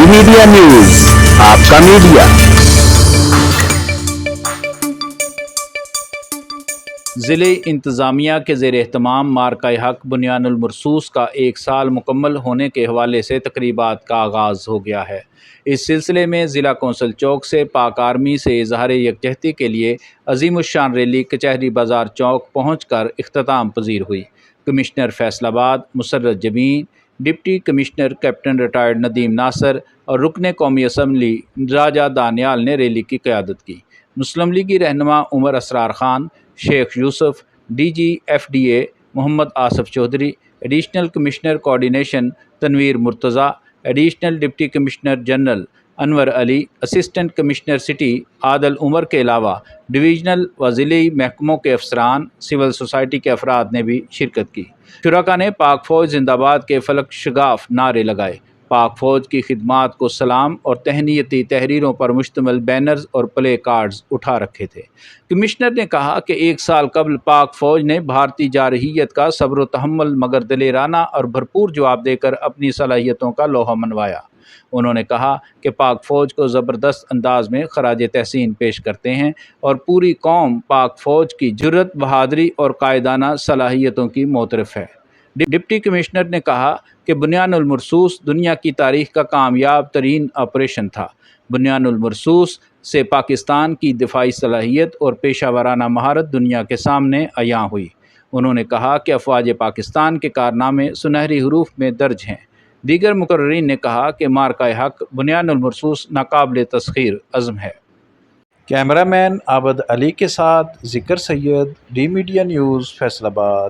D media news, آپ کا media. ضلع انتظامیہ کے زیر اہتمام مارکہ حق بنیان المرصوص کا 1 سال مکمل ہونے کے حوالے سے تقریبات کا آغاز ہو گیا ہے۔ اس سلسلے میں ضلع کونسل چوک سے پاک آرمی سے اظہار یکجہتی کے لیے عظیم الشان ریلی کچہری بازار چوک پہنچ کر اختتام پذیر ہوئی۔ Commissioner Faisalabad Musarrat Jabeen, deputy commissioner captain retired Nadeem Nasir اور رکن قومی اسمبلی راجہ دانیال نے ریلی کی قیادت کی۔ مسلم لیگی رہنما عمر Israr Khan, Sheikh Yousuf, D G F D A Muhammad Asif Chaudhry, additional commissioner coordination Tanveer Murtaza, additional deputy commissioner general Anwar Ali, assistant commissioner city Adil Umar کے علاوہ ڈویژنل و ضلعی محکموں کے افسران، سول سوسائٹی کے افراد نے بھی شرکت کی۔ شرکاء نے پاک فوج زندہ باد کے فلک شگاف نعرے لگائے، پاک فوج کی خدمات کو سلام اور تہنیتی تحریروں پر مشتمل بینرز اور پلے کارڈز اٹھا رکھے تھے۔ کمشنر نے کہا کہ 1 سال قبل پاک فوج نے بھارتی جارحیت کا صبر و تحمل مگر دلیرانہ اور بھرپور جواب دے کر اپنی صلاحیتوں کا لوہا منوایا۔ انہوں نے کہا کہ پاک فوج کو زبردست انداز میں خراج تحسین پیش کرتے ہیں اور پوری قوم پاک فوج کی جرأت، بہادری اور قائدانہ صلاحیتوں کی معترف ہے۔ ڈپٹی کمشنر نے کہا کہ بنیان المرصوص دنیا کی تاریخ کا کامیاب ترین آپریشن تھا۔ بنیان المرصوص سے پاکستان کی دفاعی صلاحیت اور پیشہ ورانہ مہارت دنیا کے سامنے عیاں ہوئی۔ انہوں نے کہا کہ افواج پاکستان کے کارنامے سنہری حروف میں درج ہیں۔ دیگر مقررین نے کہا کہ مارکہ حق بنیان المرصوص ناقابل تسخیر عزم ہے۔ کیمرہ مین عابد علی کے ساتھ ذکر سید، ڈی میڈیا نیوز، فیصل آباد۔